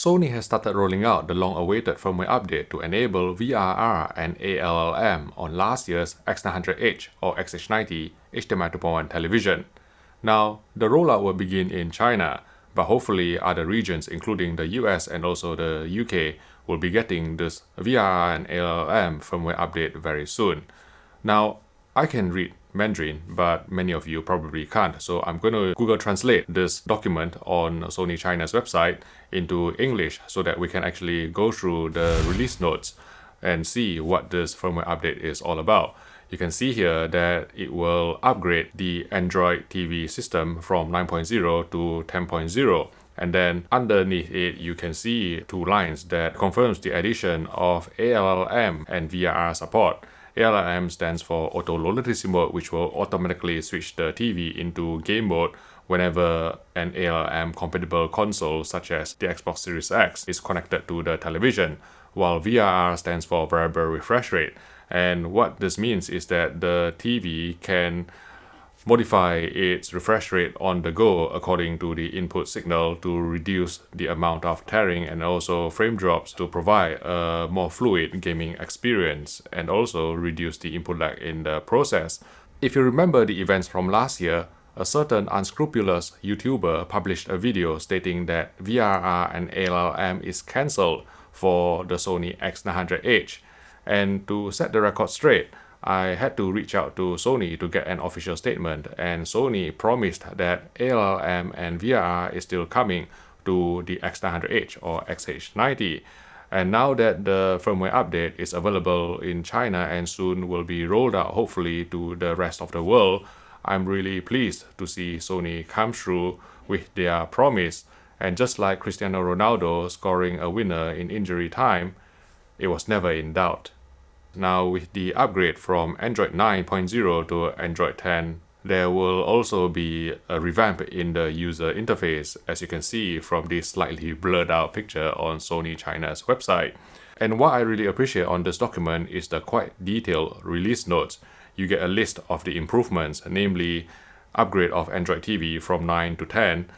Sony has started rolling out the long-awaited firmware update to enable VRR and ALLM on last year's X900H or XH90 HDMI 2.1 television. Now, the rollout will begin in China, but hopefully other regions including the US and also the UK will be getting this VRR and ALLM firmware update very soon. Now, I can read Mandarin, but many of you probably can't, so I'm going to Google Translate this document on Sony China's website into English so that we can actually go through the release notes and see what this firmware update is all about. You can see here that it will upgrade the Android TV system from 9.0 to 10.0. And then underneath it, you can see two lines that confirms the addition of ALLM and VRR support. ALLM stands for Auto Low Latency Mode, which will automatically switch the TV into game mode whenever an ALLM compatible console such as the Xbox Series X is connected to the television, while VRR stands for Variable Refresh Rate. And what this means is that the TV can modify its refresh rate on the go according to the input signal to reduce the amount of tearing and also frame drops to provide a more fluid gaming experience and also reduce the input lag in the process. If you remember the events from last year, a certain unscrupulous YouTuber published a video stating that VRR and ALLM is cancelled for the Sony X900H. And to set the record straight, I had to reach out to Sony to get an official statement, and Sony promised that ALLM and VRR is still coming to the X900H or XH90. And now that the firmware update is available in China and soon will be rolled out hopefully to the rest of the world, I'm really pleased to see Sony come through with their promise. And just like Cristiano Ronaldo scoring a winner in injury time, it was never in doubt. Now with the upgrade from Android 9.0 to Android 10, there will also be a revamp in the user interface, as you can see from this slightly blurred out picture on Sony China's website. And what I really appreciate on this document is the quite detailed release notes. You get a list of the improvements, namely upgrade of Android TV from 9 to 10,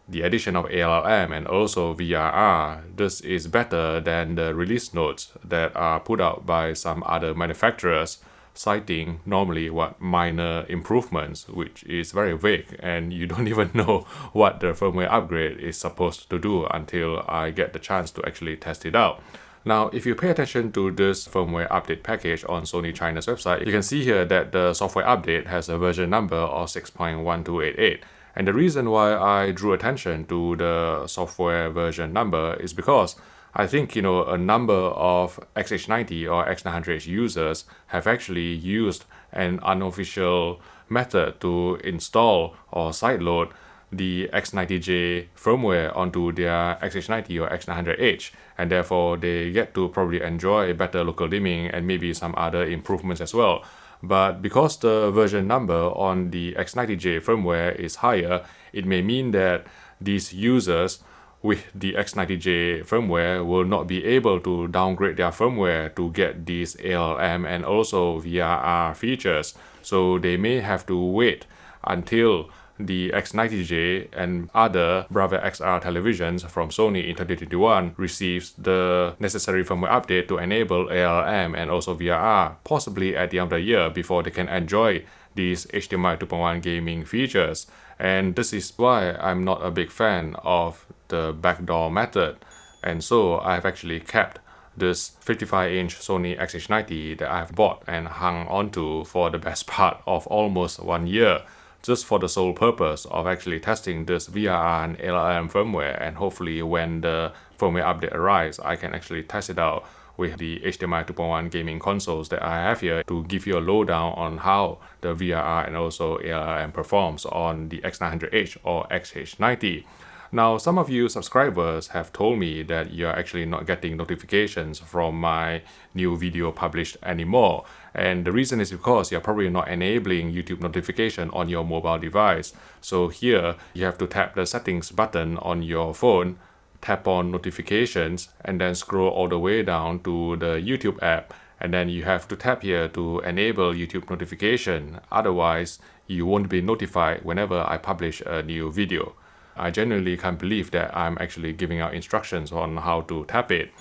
the addition of ALLM and also VRR. This is better than the release notes that are put out by some other manufacturers, citing normally what minor improvements, which is very vague and you don't even know what the firmware upgrade is supposed to do until I get the chance to actually test it out. Now, if you pay attention to this firmware update package on Sony China's website, you can see here that the software update has a version number of 6.1288. And the reason why I drew attention to the software version number is because I think, a number of XH90 or X900H users have actually used an unofficial method to install or sideload the X90J firmware onto their XH90 or X900H, and therefore they get to probably enjoy better local dimming and maybe some other improvements as well. But because the version number on the X90J firmware is higher, it may mean that these users with the X90J firmware will not be able to downgrade their firmware to get these ALLM and also VRR features. So they may have to wait until the X90J and other BRAVIA XR televisions from Sony in 2021 receives the necessary firmware update to enable ALLM and also VRR, possibly at the end of the year, before they can enjoy these HDMI 2.1 gaming features. And this is why I'm not a big fan of the backdoor method. And so I've actually kept this 55-inch Sony XH90 that I've bought and hung onto for the best part of almost 1 year, just for the sole purpose of actually testing this VRR and ALLM firmware, and hopefully when the firmware update arrives, I can actually test it out with the HDMI 2.1 gaming consoles that I have here to give you a lowdown on how the VRR and also ALLM performs on the X900H or XH90. Now, some of you subscribers have told me that you're actually not getting notifications from my new video published anymore. And the reason is because you're probably not enabling YouTube notification on your mobile device. So here, you have to tap the settings button on your phone, tap on notifications, and then scroll all the way down to the YouTube app. And then you have to tap here to enable YouTube notification. Otherwise, you won't be notified whenever I publish a new video. I genuinely can't believe that I'm actually giving out instructions on how to tap it.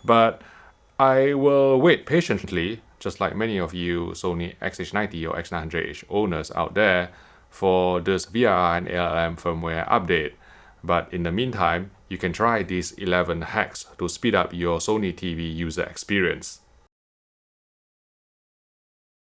But I will wait patiently, just like many of you Sony XH90 or X900H owners out there, for this VRR and ALLM firmware update. But in the meantime, you can try these 11 hacks to speed up your Sony TV user experience.